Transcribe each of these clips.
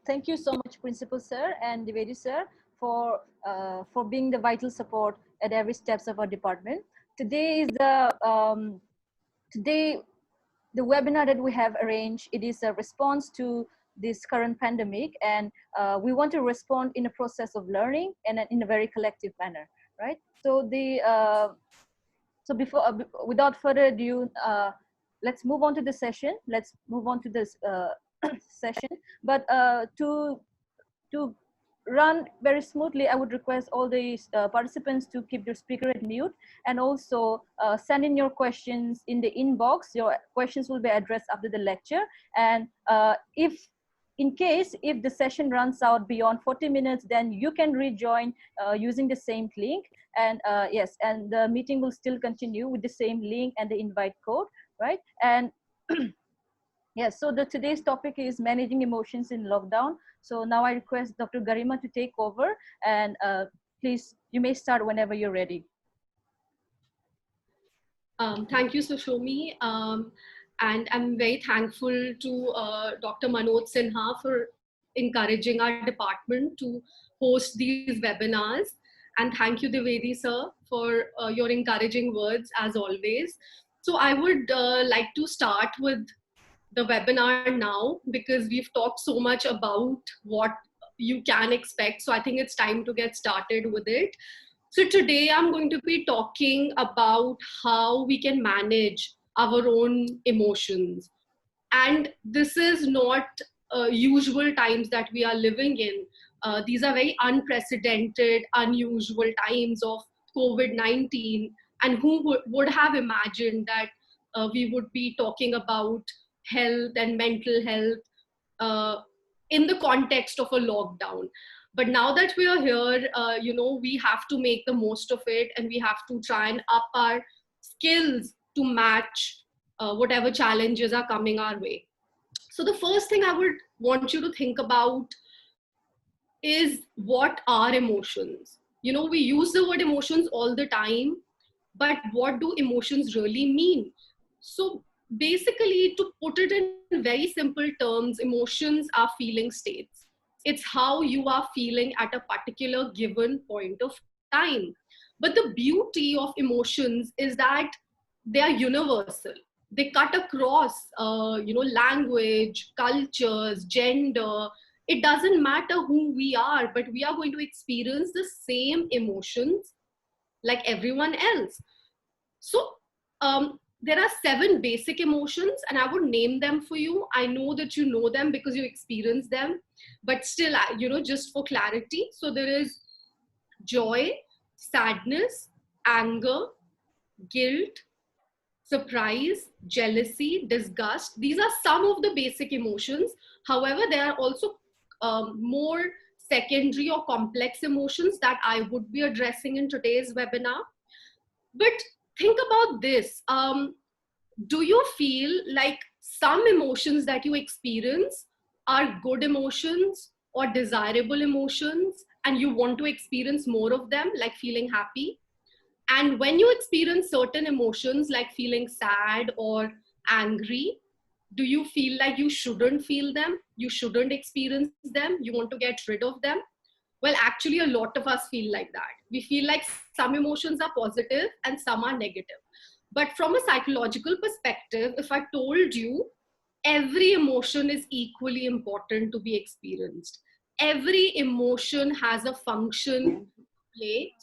Thank you so much, Principal Sir and Divedi Sir, for being the vital support at every steps of our department. Today is today the webinar that we have arranged. It is a response to this current pandemic, and we want to respond in a process of learning and in a very collective manner, right? So before without further ado, let's move on to the session. Let's move on to this session. But to run very smoothly, I would request all the participants to keep your speaker at mute, and also send in your questions in the inbox. Your questions will be addressed after the lecture. And if in case if the session runs out beyond 40 minutes, then you can rejoin using the same link. And yes, and the meeting will still continue with the same link and the invite code, right? And yes, so today's topic is managing emotions in lockdown. So now I request Dr. Garima to take over, and please, you may start whenever you're ready. Thank you, Sushomi. And I'm very thankful to Dr. Manoj Sinha for encouraging our department to host these webinars. And thank you, Divedi sir, for your encouraging words as always. So I would like to start with the webinar now because we've talked so much about what you can expect. So I think it's time to get started with it. So today I'm going to be talking about how we can manage our own emotions. And this is not usual times that we are living in. These are very unprecedented, unusual times of COVID-19. And who would have imagined that we would be talking about health and mental health uh, in the context of a lockdown? But now that we are here, we have to make the most of it, and we have to try and up our skills to match whatever challenges are coming our way. So the first thing I would want you to think about is, what are emotions? We use the word emotions all the time, but what do emotions really mean? So basically, to put it in very simple terms, emotions are feeling states. It's how you are feeling at a particular given point of time. But the beauty of emotions is that they are universal. They cut across, language, cultures, gender. It doesn't matter who we are, but we are going to experience the same emotions like everyone else. So there are 7 basic emotions, and I would name them for you. I know that you know them because you experience them, but still, just for clarity. So there is joy, sadness, anger, guilt, surprise, jealousy, disgust. These are some of the basic emotions. However, there are also more secondary or complex emotions that I would be addressing in today's webinar. But think about this. Do you feel like some emotions that you experience are good emotions or desirable emotions, and you want to experience more of them, like feeling happy? And when you experience certain emotions like feeling sad or angry, do you feel like you shouldn't feel them? You shouldn't experience them? You want to get rid of them? Well, actually, a lot of us feel like that. We feel like some emotions are positive and some are negative. But from a psychological perspective, if I told you every emotion is equally important to be experienced, every emotion has a function to play.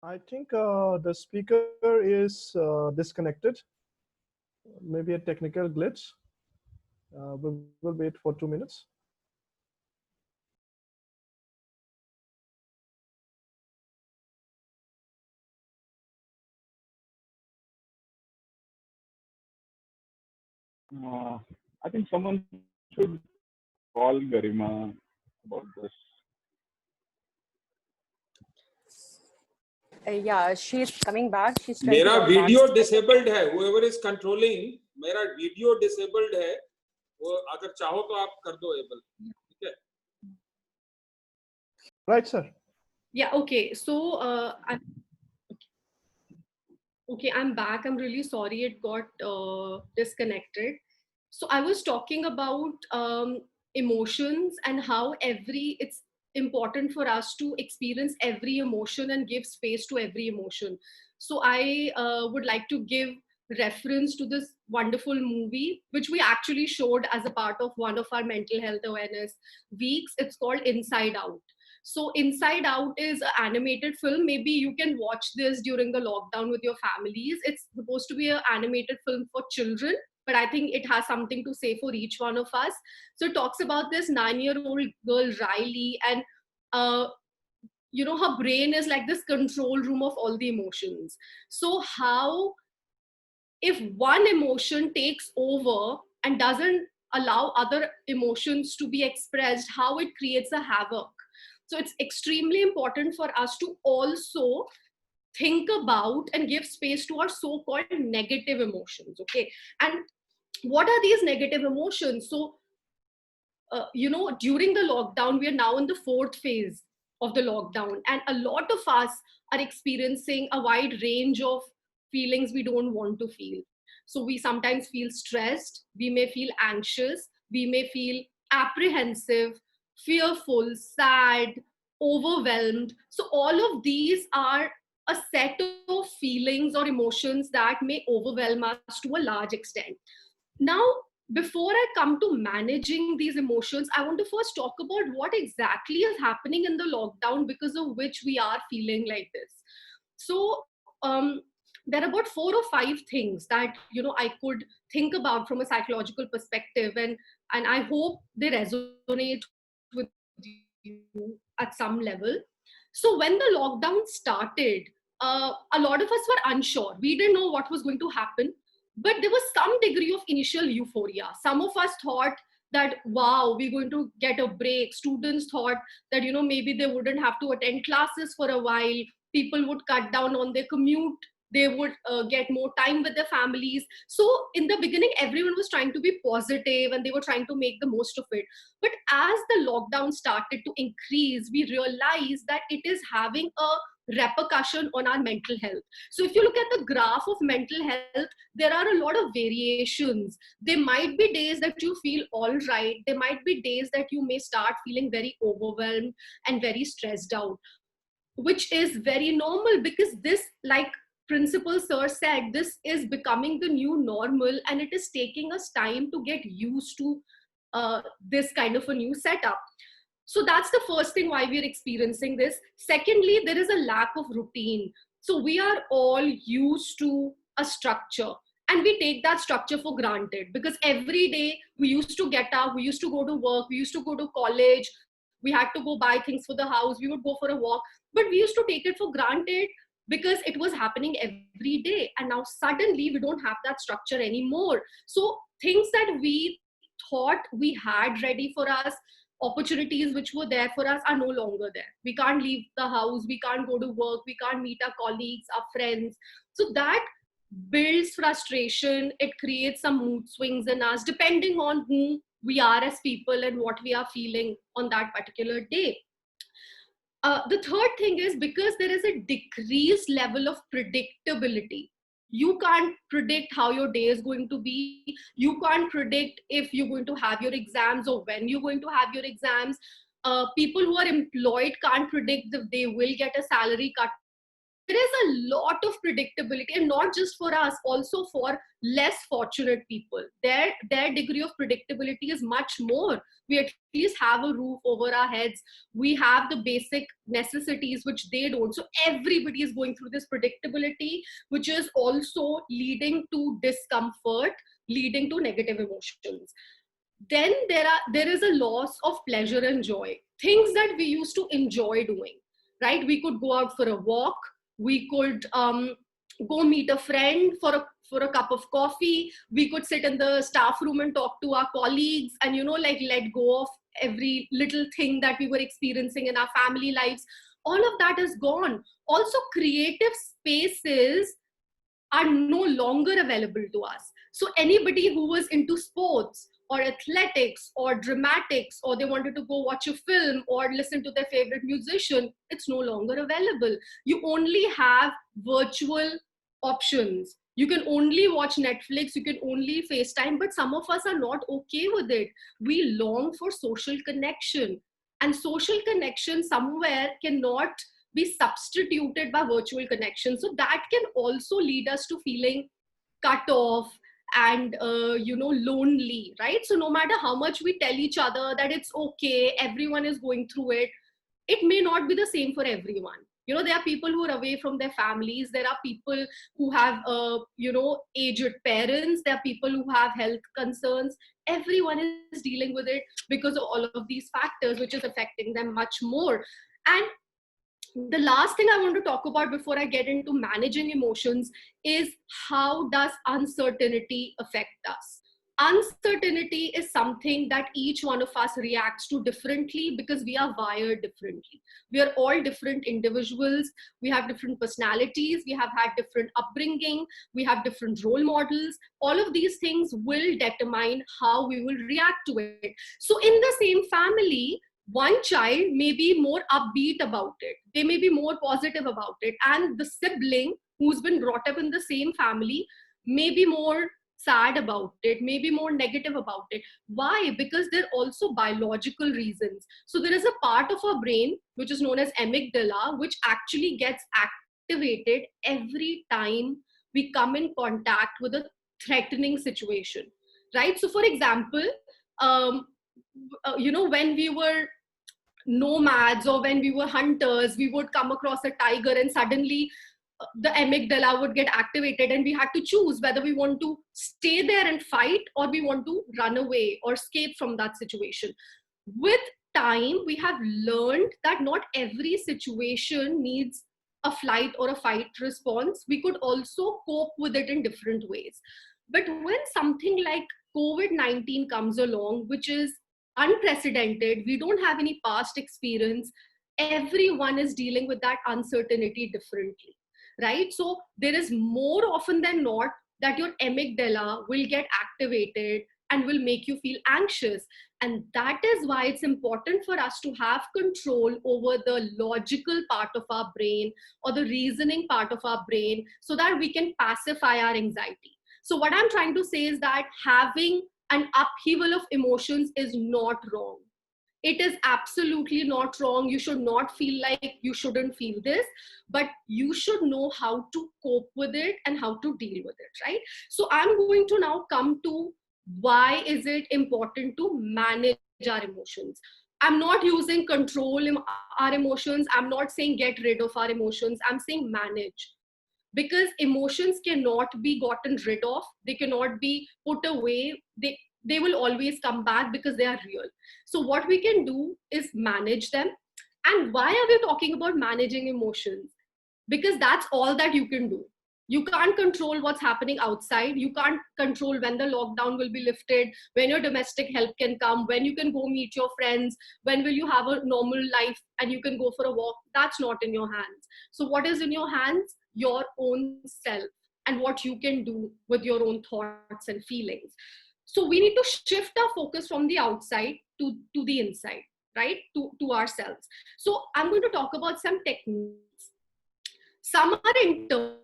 I think the speaker is disconnected. Maybe a technical glitch. We will wait for 2 minutes. Uh, I think someone should call Garima about this. Yeah, she's coming back. She's trying to मेरा call back. Video disabled है, whoever is controlling, मेरा video disabled है, वो अगर चाहो तो आप कर दो एबल, ठीक है? Right, sir. Yeah, okay. So okay, I'm back. I'm really sorry it got disconnected. So I was talking about emotions and how it's important for us to experience every emotion and give space to every emotion. So I would like to give reference to this wonderful movie, which we actually showed as a part of one of our mental health awareness weeks. It's called Inside Out. So Inside Out is an animated film. Maybe you can watch this during the lockdown with your families. It's supposed to be an animated film for children, but I think it has something to say for each one of us. So it talks about this 9-year-old girl, Riley, and her brain is like this control room of all the emotions. So how, if one emotion takes over and doesn't allow other emotions to be expressed, how it creates a havoc. So it's extremely important for us to also think about and give space to our so-called negative emotions. Okay, and what are these negative emotions? So during the lockdown, we are now in the fourth phase of the lockdown, and a lot of us are experiencing a wide range of feelings we don't want to feel. So we sometimes feel stressed, we may feel anxious, we may feel apprehensive, fearful, sad, overwhelmed. So all of these are a set of feelings or emotions that may overwhelm us to a large extent. Now, before I come to managing these emotions, I want to first talk about what exactly is happening in the lockdown because of which we are feeling like this. So, there are about 4 or 5 things that I could think about from a psychological perspective, and I hope they resonate with you at some level. So, when the lockdown started, a lot of us were unsure. We didn't know what was going to happen, but there was some degree of initial euphoria. Some of us thought that, wow, we're going to get a break. Students thought that maybe they wouldn't have to attend classes for a while. People would cut down on their commute. They would get more time with their families. So in the beginning, everyone was trying to be positive and they were trying to make the most of it. But as the lockdown started to increase, we realized that it is having a repercussion on our mental health. So if you look at the graph of mental health, there are a lot of variations. There might be days that you feel all right. There might be days that you may start feeling very overwhelmed and very stressed out, which is very normal because this, like Principal Sir said, this is becoming the new normal and it is taking us time to get used to this kind of a new setup. So that's the first thing why we're experiencing this. Secondly, there is a lack of routine. So we are all used to a structure and we take that structure for granted because every day we used to get up, we used to go to work, we used to go to college, we had to go buy things for the house, we would go for a walk, but we used to take it for granted because it was happening every day. And now suddenly we don't have that structure anymore. So things that we thought we had ready for us, opportunities which were there for us, are no longer there. We can't leave the house, we can't go to work, we can't meet our colleagues, our friends. So that builds frustration. It creates some mood swings in us depending on who we are as people and what we are feeling on that particular day. The third thing is because there is a decreased level of predictability. You can't predict how your day is going to be. You can't predict if you're going to have your exams or when you're going to have your exams. People who are employed can't predict if they will get a salary cut or not. is a lot of predictability, and not just for us, also for less fortunate people. Their degree of predictability is much more. We at least have a roof over our heads. We have the basic necessities, which they don't. So everybody is going through this predictability, which is also leading to discomfort, leading to negative emotions. Then there is a loss of pleasure and joy. Things that we used to enjoy doing, right? We could go out for a walk. We could go meet a friend for a cup of coffee. We could sit in the staff room and talk to our colleagues, and like let go of every little thing that we were experiencing in our family lives. All of that is gone. Also, creative spaces are no longer available to us. So anybody who was into sports or athletics or dramatics, or they wanted to go watch a film or listen to their favorite musician, it's no longer available. You only have virtual options. You can only watch Netflix, you can only FaceTime, but some of us are not okay with it. We long for social connection, and social connection somewhere cannot be substituted by virtual connection. So that can also lead us to feeling cut off and lonely, right? So no matter how much we tell each other that it's okay, everyone is going through it, it may not be the same for everyone. There are people who are away from their families. There are people who have aged parents. There are people who have health concerns. Everyone is dealing with it because of all of these factors, which is affecting them much more. And the last thing I want to talk about before I get into managing emotions is, how does uncertainty affect us? Uncertainty is something that each one of us reacts to differently because we are wired differently. We are all different individuals. We have different personalities. We have had different upbringing. We have different role models. All of these things will determine how we will react to it. So in the same family, one child may be more upbeat about it. They may be more positive about it. And the sibling who's been brought up in the same family may be more sad about it, may be more negative about it. Why? Because there are also biological reasons. So there is a part of our brain, which is known as amygdala, which actually gets activated every time we come in contact with a threatening situation, right? So for example, when we were nomads or when we were hunters, we would come across a tiger and suddenly the amygdala would get activated, and we had to choose whether we want to stay there and fight or we want to run away or escape from that situation. With time, we have learned that not every situation needs a flight or a fight response. We could also cope with it in different ways. But when something like COVID-19 comes along, which is unprecedented, we don't have any past experience, everyone is dealing with that uncertainty differently, right? So there is more often than not that your amygdala will get activated and will make you feel anxious. And that is why it's important for us to have control over the logical part of our brain or the reasoning part of our brain, so that we can pacify our anxiety. So what I'm trying to say is that having an upheaval of emotions is not wrong. It is absolutely not wrong. You should not feel like you shouldn't feel this, but you should know how to cope with it and how to deal with it, right? So I'm going to now come to why is it important to manage our emotions. I'm not using control our emotions. I'm not saying get rid of our emotions. I'm saying manage. Because emotions cannot be gotten rid of, they cannot be put away, they will always come back because they are real. So what we can do is manage them. And why are we talking about managing emotions? Because that's all that you can do. You can't control what's happening outside. You can't control when the lockdown will be lifted, when your domestic help can come, when you can go meet your friends, when will you have a normal life and you can go for a walk. That's not in your hands. So what is in your hands? Your own self and what you can do with your own thoughts and feelings. So we need to shift our focus from the outside to the inside, right? To ourselves. So I'm going to talk about some techniques. Some are internal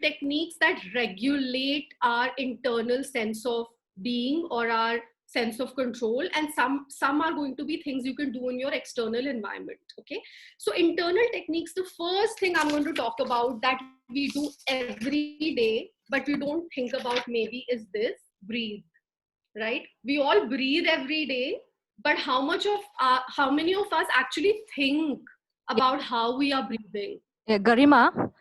techniques that regulate our internal sense of being or our sense of control, and some are going to be things you can do in your external environment. Okay, so internal techniques, the first thing I'm going to talk about that we do every day but we don't think about maybe is this: breathe. Right, we all breathe every day, but how many of us actually think about how we are breathing? Yeah, Garima,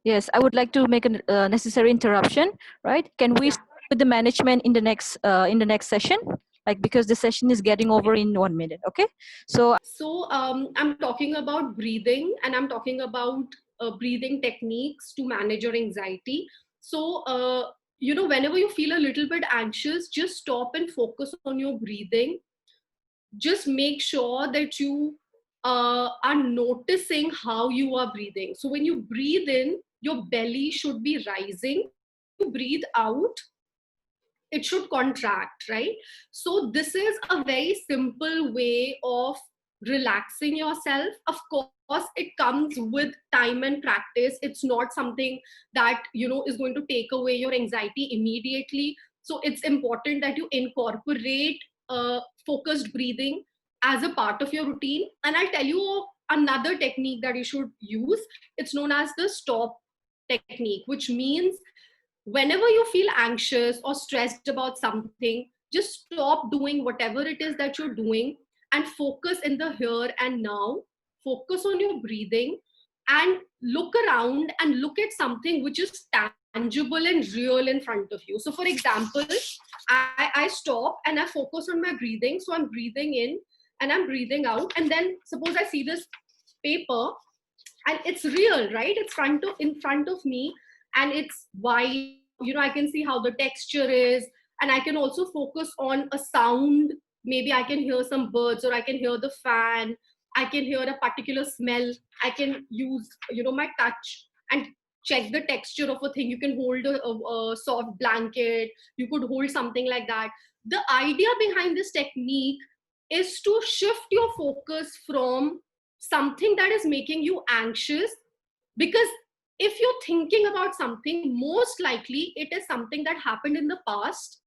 yes, I would like to make a necessary interruption. Right? Can we start with the management in the next session? Like, because the session is getting over in 1 minute. Okay, so I'm talking about breathing, and I'm talking about breathing techniques to manage your anxiety. So whenever you feel a little bit anxious, just stop and focus on your breathing. Just make sure that you are noticing how you are breathing. So when you breathe in, your belly should be rising. You breathe out, it should contract, right? So this is a very simple way of relaxing yourself. Of course, it comes with time and practice. It's not something that is going to take away your anxiety immediately. So it's important that you incorporate focused breathing as a part of your routine. And I'll tell you another technique that you should use. It's known as the stop technique, which means whenever you feel anxious or stressed about something, just stop doing whatever it is that you're doing and focus in the here and now. Focus on your breathing and look around and look at something which is tangible and real in front of you. So, for example, I stop and I focus on my breathing. So, I'm breathing in and I'm breathing out. And then, suppose I see this paper and it's real, right? It's in front of me, and it's white. I can see how the texture is, and I can also focus on a sound. Maybe I can hear some birds, or I can hear the fan. I can hear a particular smell. I can use my touch and check the texture of a thing. You can hold a soft blanket, you could hold something like that. The idea behind this technique is to shift your focus from something that is making you anxious, because if you're thinking about something, most likely it is something that happened in the past,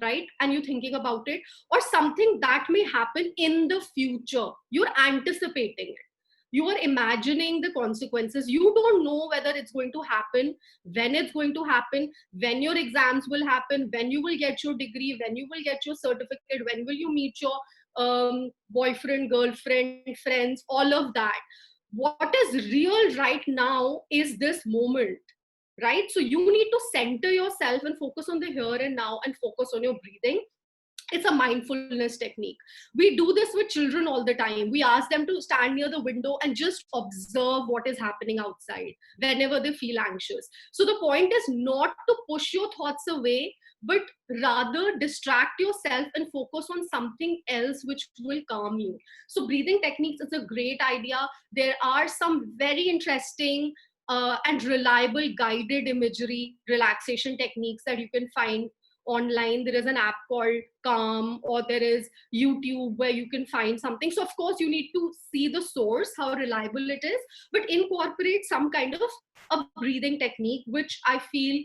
right? And you're thinking about it, or something that may happen in the future. You're anticipating it. You are imagining the consequences. You don't know whether it's going to happen, when it's going to happen, when your exams will happen, when you will get your degree, when you will get your certificate, when will you meet your boyfriend, girlfriend, friends, all of that. What is real right now is this moment, right? So you need to center yourself and focus on the here and now and focus on your breathing. It's a mindfulness technique. We do this with children all the time. We ask them to stand near the window and just observe what is happening outside whenever they feel anxious. So the point is not to push your thoughts away, but rather distract yourself and focus on something else which will calm you. So breathing techniques is a great idea. There are some very interesting and reliable guided imagery relaxation techniques that you can find online. There is an app called Calm, or there is YouTube where you can find something. So of course you need to see the source, how reliable it is, but incorporate some kind of a breathing technique, which I feel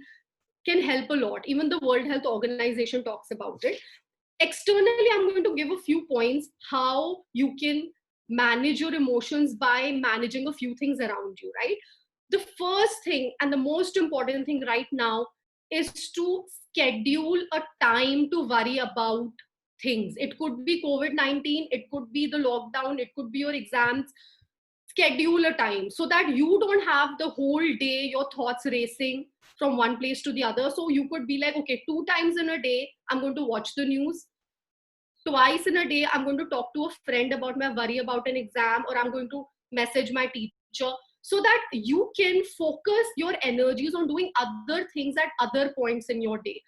can help a lot. Even the World Health Organization talks about it. Externally, I'm going to give a few points how you can manage your emotions by managing a few things around you, right? The first thing and the most important thing right now is to schedule a time to worry about things. It could be COVID-19, it could be the lockdown, it could be your exams. Schedule a time so that you don't have the whole day your thoughts racing from one place to the other. So you could be like, okay, 2 times in a day, I'm going to watch the news. Twice in a day, I'm going to talk to a friend about my worry about an exam, or I'm going to message my teacher, so that you can focus your energies on doing other things at other points in your day.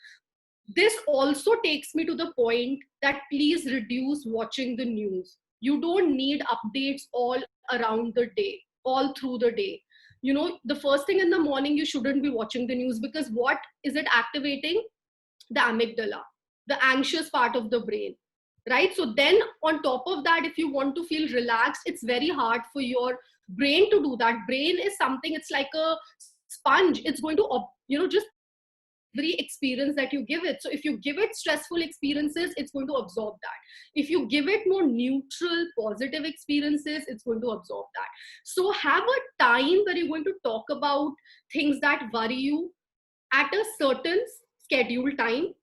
This also takes me to the point that please reduce watching the news. You don't need updates all around the day, all through the day. The first thing in the morning, you shouldn't be watching the news, because what is it activating? The amygdala, the anxious part of the brain, right? So then on top of that, if you want to feel relaxed, it's very hard for your brain to do that. Brain is something, it's like a sponge. It's going to just every experience that you give it. So if you give it stressful experiences, it's going to absorb that. If you give it more neutral, positive experiences, it's going to absorb that. So have a time where you're going to talk about things that worry you at a certain scheduled time.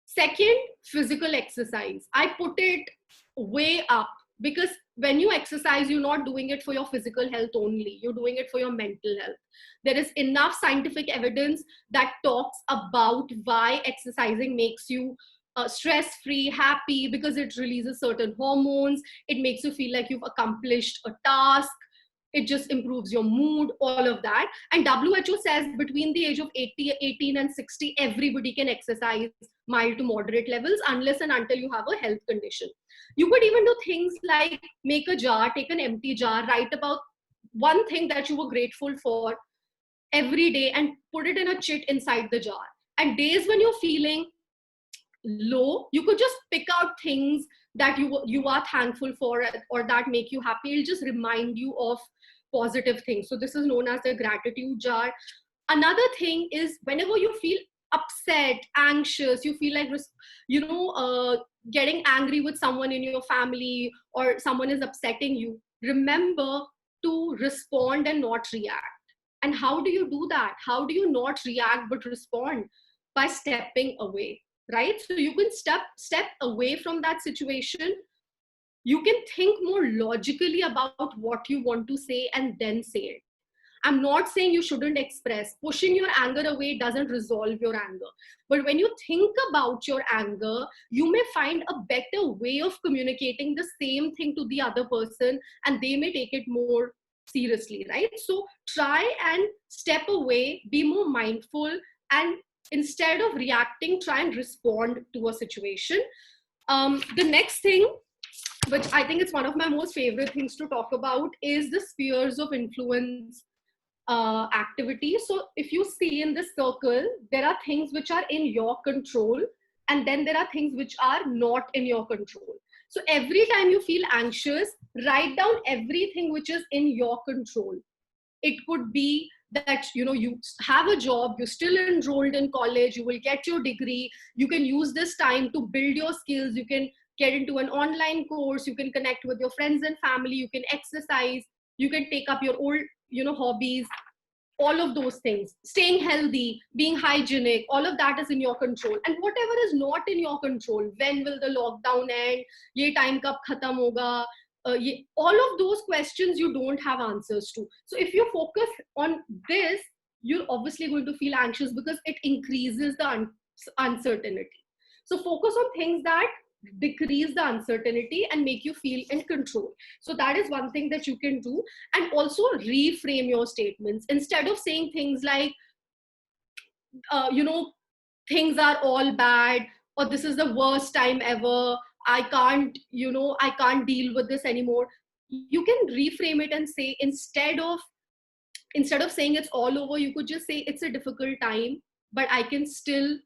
Second, physical exercise. I put it way up, because when you exercise, you're not doing it for your physical health only, you're doing it for your mental health. There is enough scientific evidence that talks about why exercising makes you stress-free, happy, because it releases certain hormones. It makes you feel like you've accomplished a task. It just improves your mood, all of that. And WHO says between the age of 18 and 60, everybody can exercise mild to moderate levels, unless and until you have a health condition. You could even do things like make a jar, take an empty jar, write about one thing that you were grateful for every day and put it in a chit inside the jar. And days when you're feeling low, you could just pick out things that you are thankful for, or that make you happy. It'll just remind you of positive things. So this is known as the gratitude jar. Another thing is, whenever you feel upset, anxious, you feel like getting angry with someone in your family, or someone is upsetting you, remember to respond and not react. And how do you do that? How do you not react but respond? By stepping away, right? So you can step away from that situation. You can think more logically about what you want to say and then say it. I'm not saying you shouldn't express. Pushing your anger away doesn't resolve your anger. But when you think about your anger, you may find a better way of communicating the same thing to the other person, and they may take it more seriously, right? So try and step away, be more mindful, and instead of reacting, try and respond to a situation. The next thing, which I think is one of my most favorite things to talk about, is the spheres of influence activity. So if you see in this circle, there are things which are in your control, and then there are things which are not in your control. So every time you feel anxious, write down everything which is in your control. It could be that you have a job, you're still enrolled in college, you will get your degree, you can use this time to build your skills, you can get into an online course, you can connect with your friends and family, you can exercise, you can take up your old hobbies, all of those things. Staying healthy, being hygienic, all of that is in your control. And whatever is not in your control, when will the lockdown end, ye time kab khatam hoga, all of those questions you don't have answers to. So if you focus on this, you're obviously going to feel anxious, because it increases the uncertainty. So focus on things that decrease the uncertainty and make you feel in control. So that is one thing that you can do. And also reframe your statements. Instead of saying things like things are all bad, or this is the worst time ever, I can't deal with this anymore, you can reframe it and say, instead of saying it's all over, you could just say it's a difficult time, but I can still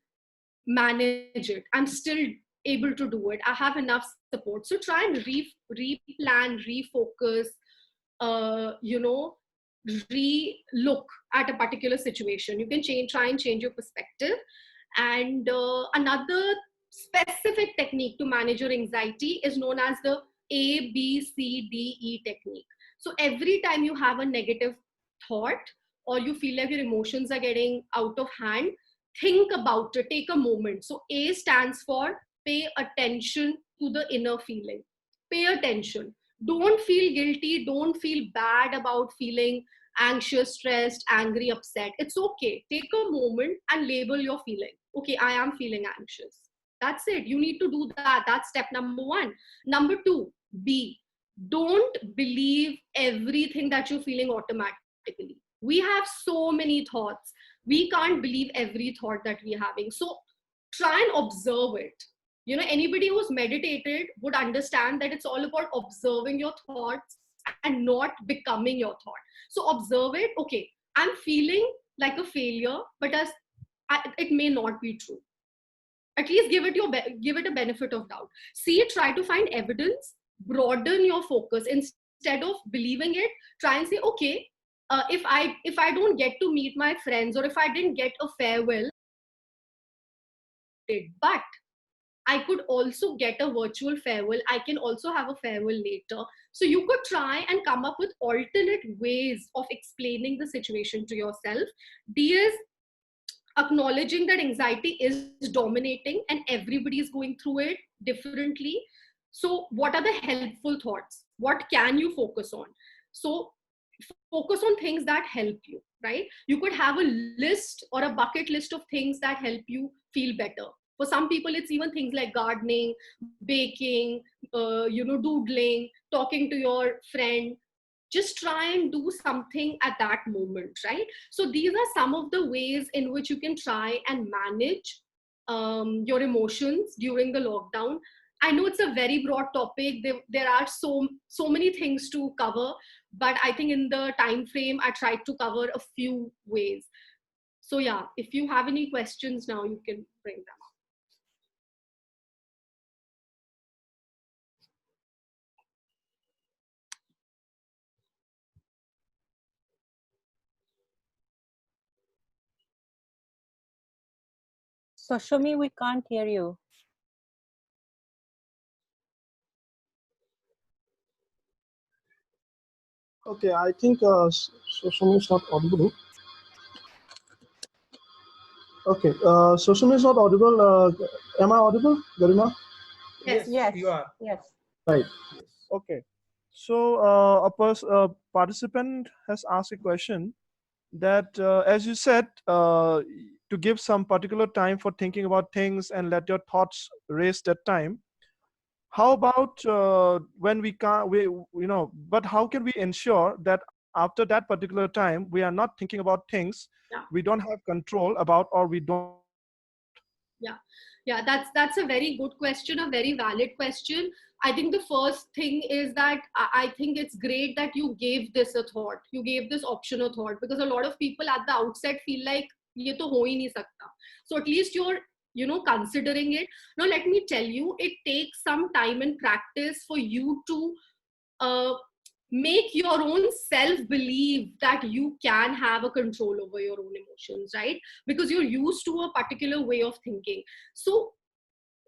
manage it. I'm still able to do it. I have enough support. So try and replan, refocus, re-look at a particular situation. You can try and change your perspective. And another specific technique to manage your anxiety is known as the ABCDE technique. So every time you have a negative thought, or you feel like your emotions are getting out of hand, think about it, take a moment. So A stands for pay attention to the inner feeling. Pay attention. Don't feel guilty. Don't feel bad about feeling anxious, stressed, angry, upset. It's okay. Take a moment and label your feeling. Okay, I am feeling anxious. That's it. You need to do that. That's step number 1. Number 2, B. Don't believe everything that you're feeling automatically. We have so many thoughts. We can't believe every thought that we're having. So try and observe it. Anybody who's meditated would understand that it's all about observing your thoughts and not becoming your thought. So observe it. Okay, I'm feeling like a failure, but it may not be true. At least give it a benefit of doubt. See, try to find evidence, broaden your focus. Instead of believing it, try and say, okay, if I don't get to meet my friends, or if I didn't get a farewell, it. But I could also get a virtual farewell. I can also have a farewell later. So you could try and come up with alternate ways of explaining the situation to yourself. D is acknowledging that anxiety is dominating and everybody is going through it differently. So what are the helpful thoughts? What can you focus on? So focus on things that help you, right? You could have a list or a bucket list of things that help you feel better. For some people, it's even things like gardening, baking, doodling, talking to your friend. Just try and do something at that moment, right? So these are some of the ways in which you can try and manage your emotions during the lockdown. I know it's a very broad topic. There are so many things to cover, but I think in the time frame, I tried to cover a few ways. So yeah, if you have any questions now, you can bring them up. So Shumi, we can't hear you. Okay, I think Shumi is not audible. Okay, Shumi is not audible. Am I audible, Garima? Yes. Yes. you are. Yes. Right. Yes. Okay. So a participant has asked a question that, as you said, to give some particular time for thinking about things and let your thoughts race that time. How about when we can't, but how can we ensure that after that particular time, we are not thinking about things Yeah. we don't have control about or we don't. Yeah, that's a very good question, a very valid question. I think the first thing is that I think it's great that you gave this a thought. You gave this option a thought, because a lot of people at the outset feel like ye to ho hi nahi sakta. So at least you're considering it. Now let me tell you, it takes some time and practice for you to uh, make your own self believe that you can have a control over your own emotions, right? Because you're used to a particular way of thinking. So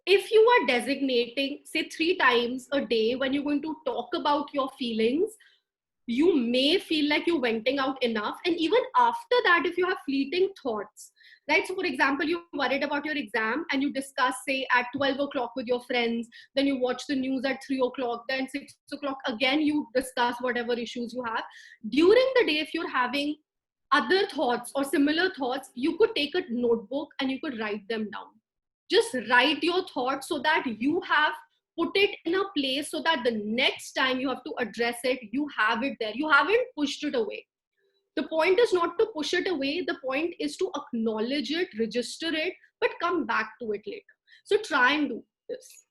if you are designating, say, 3 times a day when you're going to talk about your feelings, you may feel like you're venting out enough. And even after that, if you have fleeting thoughts, right? So for example, you're worried about your exam and you discuss, say, at 12 o'clock with your friends, then you watch the news at 3 o'clock, then 6 o'clock, again, you discuss whatever issues you have. During the day, if you're having other thoughts or similar thoughts, you could take a notebook and you could write them down. Just write your thoughts so that you have put it in a place so that the next time you have to address it, you have it there. You haven't pushed it away. The point is not to push it away. The point is to acknowledge it, register it, but come back to it later. So try and do this.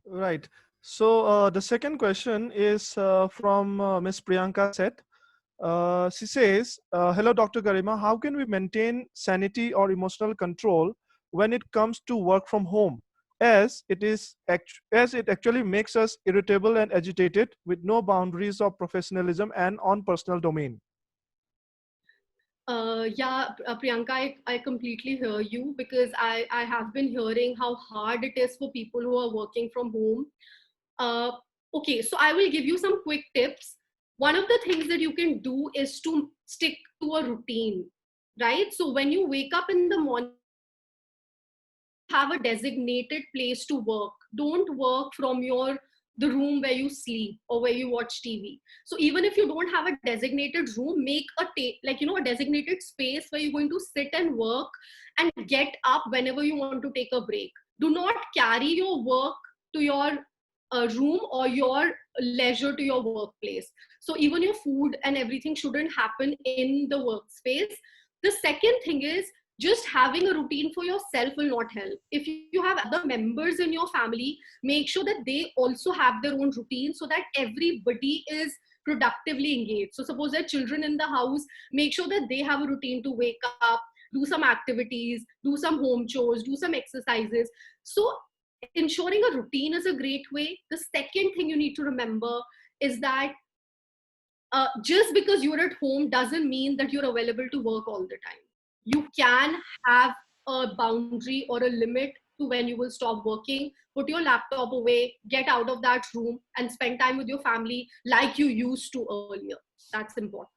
Right. So the second question is from Ms. Priyanka Seth. She says, hello, Dr. Garima. How can we maintain sanity or emotional control when it comes to work from home, as it actually makes us irritable and agitated with no boundaries of professionalism and on personal domain? Priyanka, I completely hear you, because I have been hearing how hard it is for people who are working from home. Okay, so I will give you some quick tips. One of the things that you can do is to stick to a routine, right? So when you wake up in the morning, have a designated place to work. Don't work from the room where you sleep or where you watch TV. So even if you don't have a designated room, make a designated space where you're going to sit and work and get up whenever you want to take a break. Do not carry your work to your room or your leisure to your workplace. So even your food and everything shouldn't happen in the workspace. The second thing is, just having a routine for yourself will not help. If you have other members in your family, make sure that they also have their own routine so that everybody is productively engaged. So suppose there are children in the house, make sure that they have a routine to wake up, do some activities, do some home chores, do some exercises. So ensuring a routine is a great way. The second thing you need to remember is that just because you're at home doesn't mean that you're available to work all the time. You can have a boundary or a limit to when you will stop working. Put your laptop away, get out of that room, and spend time with your family like you used to earlier. That's important.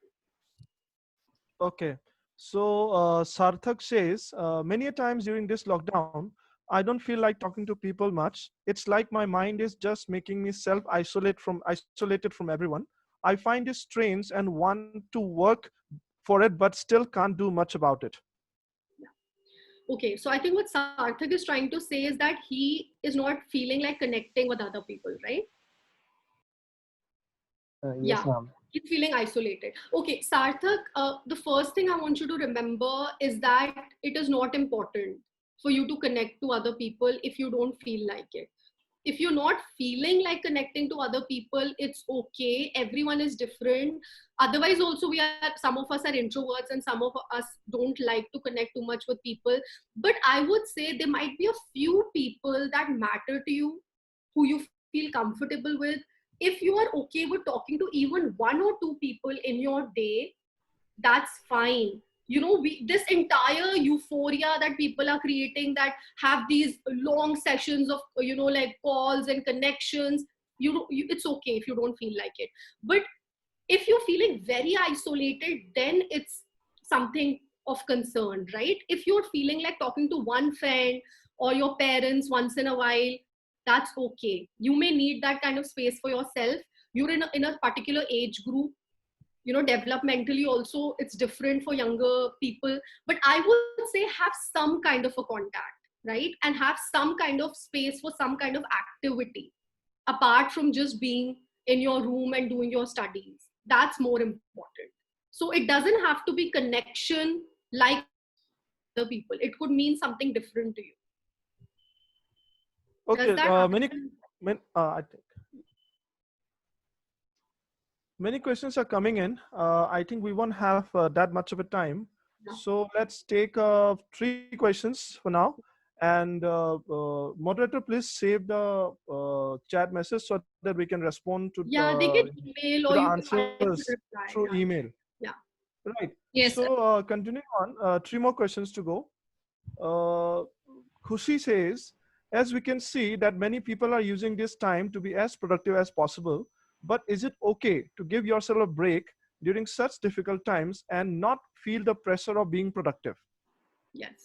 Okay. So Sarthak says, many a times during this lockdown, I don't feel like talking to people much. It's like my mind is just making me isolated from everyone. I find it strange and want to work for it, but still can't do much about it. Okay, so I think what Sarthak is trying to say is that he is not feeling like connecting with other people, right? Yes, Yeah, ma'am. he's feeling isolated. Okay, Sarthak, the first thing I want you to remember is that it is not important for you to connect to other people if you don't feel like it. If you're not feeling like connecting to other people, it's okay. Everyone is different. Otherwise, also, some of us are introverts and some of us don't like to connect too much with people. But I would say there might be a few people that matter to you, who you feel comfortable with. If you are okay with talking to even one or two people in your day, that's fine. You know, this entire euphoria that people are creating, that have these long sessions of like calls and connections, it's okay if you don't feel like it. But if you're feeling very isolated, then it's something of concern, right? If you're feeling like talking to one friend or your parents once in a while, that's okay. You may need that kind of space for yourself. You're in a particular age group. Developmentally also it's different for younger people. But I would say have some kind of a contact, right? And have some kind of space for some kind of activity apart from just being in your room and doing your studies. That's more important. So it doesn't have to be connection like other people. It could mean something different to you. Does that Okay. answer? I think many questions are coming in. I think we won't have that much of a time. Yeah. So let's take 3 questions for now. And moderator, please save the chat message so that we can respond Yeah, they can email to or the you can write a answers reply. through Yeah. email. Yeah. Right. Yes, So continuing on, 3 more questions to go. Uh, Khushi says, as we can see that many people are using this time to be as productive as possible, but is it okay to give yourself a break during such difficult times and not feel the pressure of being productive? Yes.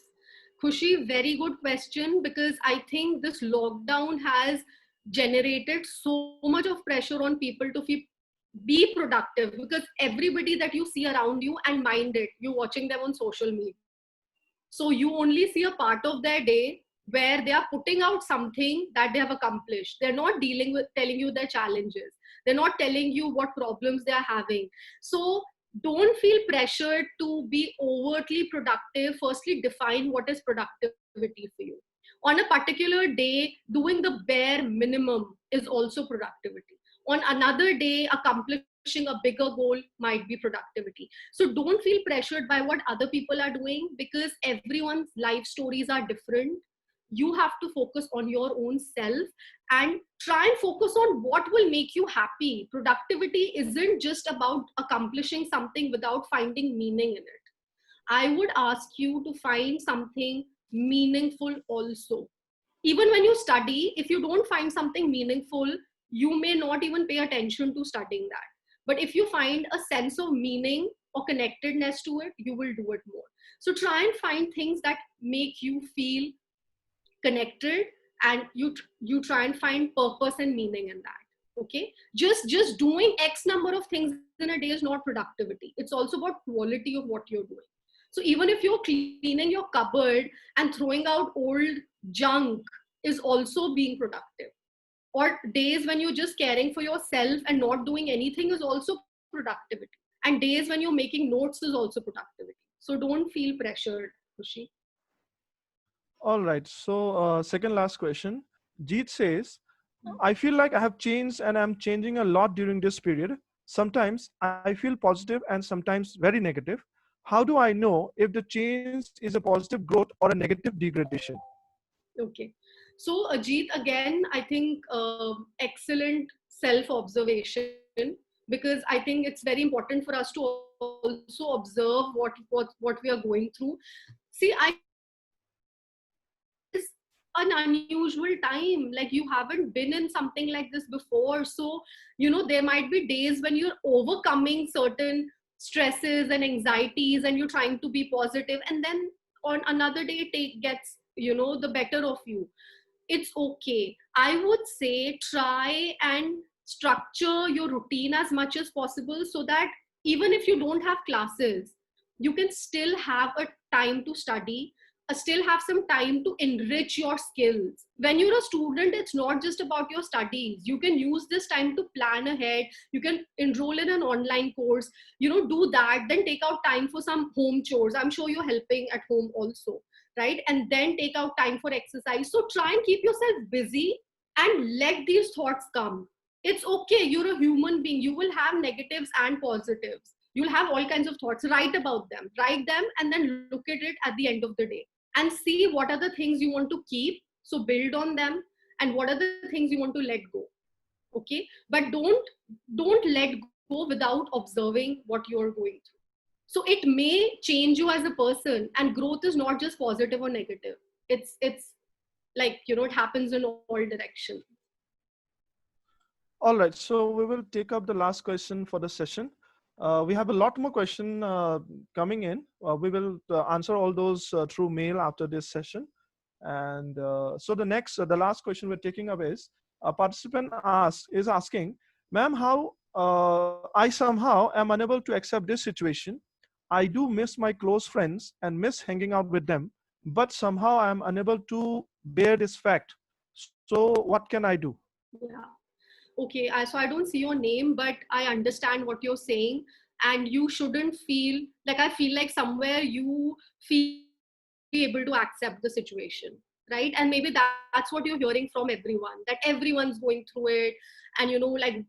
Khushi, very good question, because I think this lockdown has generated so much of pressure on people to be productive, because everybody that you see around you, and mind it, you're watching them on social media. So you only see a part of their day where they are putting out something that they have accomplished. They're not dealing with telling you their challenges. They're not telling you what problems they are having. So don't feel pressured to be overtly productive. Firstly, define what is productivity for you. On a particular day, doing the bare minimum is also productivity. On another day, accomplishing a bigger goal might be productivity. So don't feel pressured by what other people are doing, because everyone's life stories are different. You have to focus on your own self and try and focus on what will make you happy. Productivity isn't just about accomplishing something without finding meaning in it. I would ask you to find something meaningful also. Even when you study, if you don't find something meaningful, you may not even pay attention to studying that. But if you find a sense of meaning or connectedness to it, you will do it more. So try and find things that make you feel connected, and you try and find purpose and meaning in that. Okay, just doing x number of things in a day is not productivity. It's also about quality of what you're doing. So even if you're cleaning your cupboard and throwing out old junk, is also being productive. Or days when you're just caring for yourself and not doing anything is also productivity. And days when you're making notes is also productivity. So don't feel pressured, Khushi. All right. So second last question. Jeet says, I feel like I have changed and I'm changing a lot during this period. Sometimes I feel positive and sometimes very negative. How do I know if the change is a positive growth or a negative degradation? Okay. So, Ajit, again, I think excellent self observation, because I think it's very important for us to also observe what we are going through. See, I think an unusual time. Like, you haven't been in something like this before. So, there might be days when you're overcoming certain stresses and anxieties and you're trying to be positive, and then on another day it gets, the better of you. It's okay. I would say try and structure your routine as much as possible, so that even if you don't have classes, you can still have a time to study, still have some time to enrich your skills. When you're a student, it's not just about your studies. You can use this time to plan ahead. You can enroll in an online course, do that, then take out time for some home chores. I'm sure you're helping at home also, right? And then take out time for exercise. So try and keep yourself busy and let these thoughts come. It's okay. You're a human being. You will have negatives and positives. You'll have all kinds of thoughts. Write about them. Write them and then look at it at the end of the day and see what are the things you want to keep. So build on them, and what are the things you want to let go. Okay, but don't let go without observing what you're going through. So it may change you as a person, and growth is not just positive or negative. It's like, it happens in all directions. All right, so we will take up the last question for the session. We have a lot more question coming in. We will answer all those through mail after this session. And so the last question we're taking up is, a participant is asking, ma'am, how I somehow am unable to accept this situation. I do miss my close friends and miss hanging out with them, but somehow I am unable to bear this fact. So what can I do? Yeah. Okay, so I don't see your name, but I understand what you're saying. And you shouldn't feel like, I feel like somewhere you feel be able to accept the situation, right? And maybe that's what you're hearing from everyone, that everyone's going through it. And, like,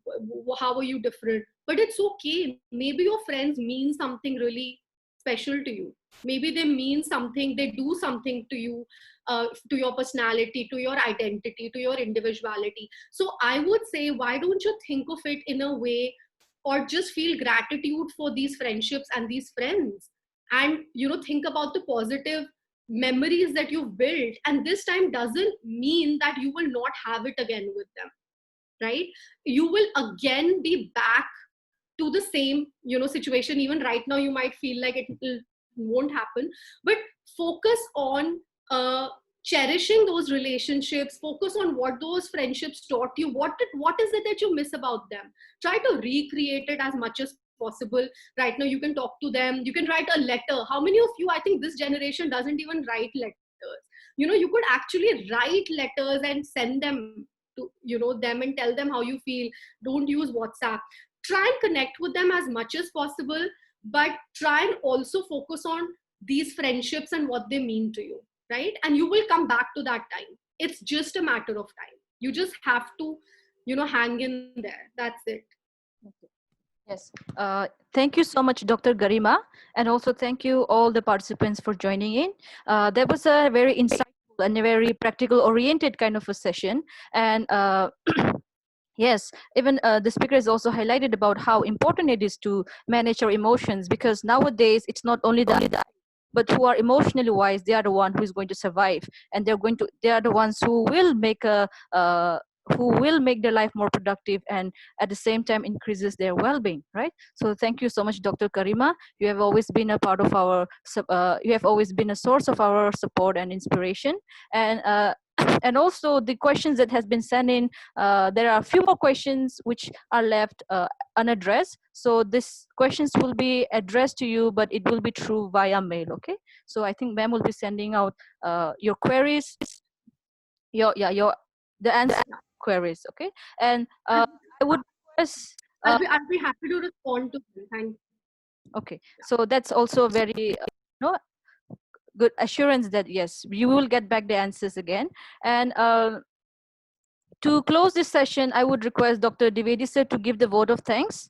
how are you different? But it's okay. Maybe your friends mean something really special to you. Maybe they mean something, they do something to you, to your personality, to your identity, to your individuality. So I would say, why don't you think of it in a way, or just feel gratitude for these friendships and these friends, and think about the positive memories that you've built. And this time doesn't mean that you will not have it again with them, right? You will again be back to the same situation. Even right now you might feel like won't happen, but focus on cherishing those relationships. Focus on what those friendships taught you. What is it that you miss about them? Try to recreate it as much as possible. Right now you can talk to them, you can write a letter. How many of you, I think this generation doesn't even write letters. You could actually write letters and send them to them, and tell them how you feel. Don't use WhatsApp. Try and connect with them as much as possible, but try and also focus on these friendships and what they mean to you, right? And you will come back to that time. It's just a matter of time. You just have to hang in there. That's it. Okay. Yes. Thank you so much, Dr. Garima. And also thank you all the participants for joining in. That was a very insightful and a very practical oriented kind of a session. And yes, even the speaker has also highlighted about how important it is to manage our emotions, because nowadays it's not only the but who are emotionally wise, they are the one who is going to survive, and they are the ones who will make their life more productive, and at the same time increases their well-being, right? So thank you so much, Dr. Karima. You have always been a part of our you have always been a source of our support and inspiration. And and also the questions that has been sent in, there are a few more questions which are left unaddressed. So these questions will be addressed to you, but it will be through via mail. Okay. So I think ma'am will be sending out your queries, your the answer queries. Okay. And I would request. I'll be happy to respond to them. Thank you. Okay. So that's also a very good assurance that yes, you will get back the answers again. And to close this session, I would request Dr. Dwivedi sir to give the vote of thanks.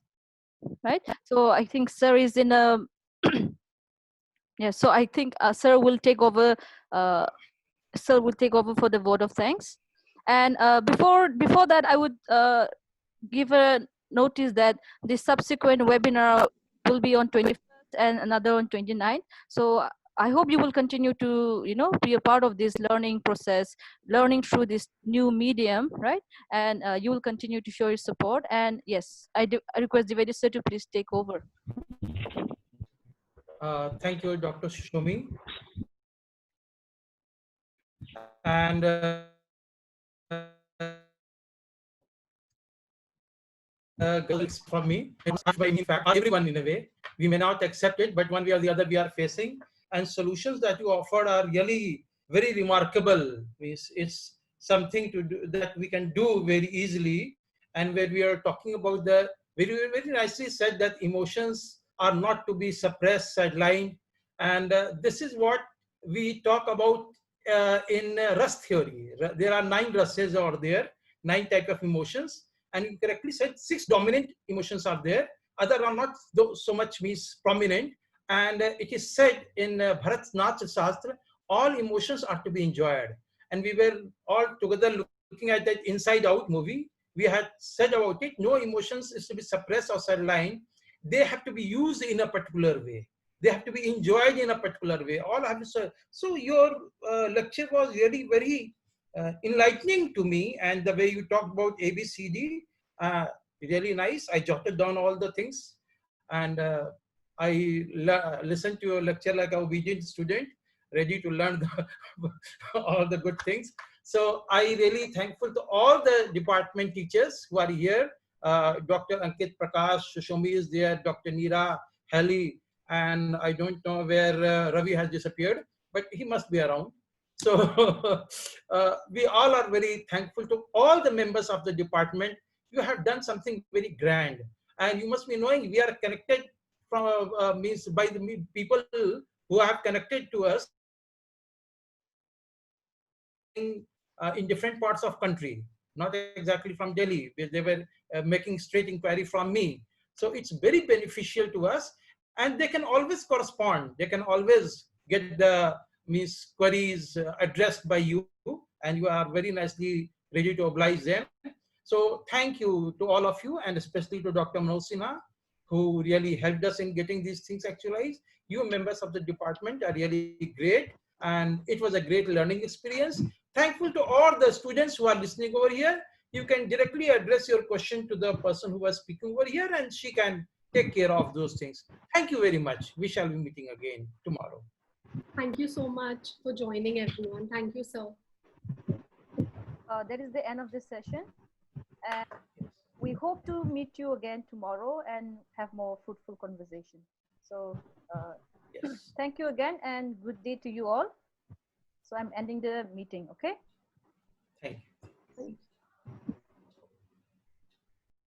Right. So I think sir is in a yeah. So I think sir will take over. Sir will take over for the vote of thanks. And before that, I would give a notice that the subsequent webinar will be on 21st and another on 29th. So I hope you will continue to, be a part of this learning process, learning through this new medium, right? And you will continue to show your support. And yes, I request Divedi sir to please take over. Thank you, Dr. Shomi. And girls for me, in fact, everyone in a way. We may not accept it, but one way or the other we are facing. And solutions that you offered are really very remarkable. It's something to do that we can do very easily. And when we are talking about the very nicely said that emotions are not to be suppressed, sidelined, and this is what we talk about in rust theory. There are 9 ruses over there, 9 types of emotions, and you correctly said 6 dominant emotions are there. Other are not so much means prominent. And it is said in Bharat Shastra, all emotions are to be enjoyed. And we were all together looking at that Inside Out movie. We had said about it, no emotions is to be suppressed or sidelined. They have to be used in a particular way. They have to be enjoyed in a particular way. All have to. So your lecture was really very enlightening to me, and the way you talked about ABCD, really nice. I jotted down all the things, and I listened to your lecture like an obedient student, ready to learn all the good things. So I really thankful to all the department teachers who are here. Dr. Ankit Prakash, Shoshomi is there, Dr. Neera, Heli, and I don't know where Ravi has disappeared, but he must be around. So we all are very thankful to all the members of the department. You have done something very grand, and you must be knowing we are connected from means by the people who have connected to us in different parts of country, not exactly from Delhi, where they were making straight inquiry from me. So it's very beneficial to us, and they can always correspond. They can always get the means queries addressed by you, and you are very nicely ready to oblige them. So thank you to all of you, and especially to Dr. Manoj Sinha, who really helped us in getting these things actualized. You members of the department are really great, and it was a great learning experience. Thankful to all the students who are listening over here. You can directly address your question to the person who was speaking over here, and she can take care of those things. Thank you very much. We shall be meeting again tomorrow. Thank you so much for joining, everyone. Thank you, sir. That is the end of this session. And we hope to meet you again tomorrow and have more fruitful conversation. So Yes. thank you again, and good day to you all. So I'm ending the meeting, okay? Thank you.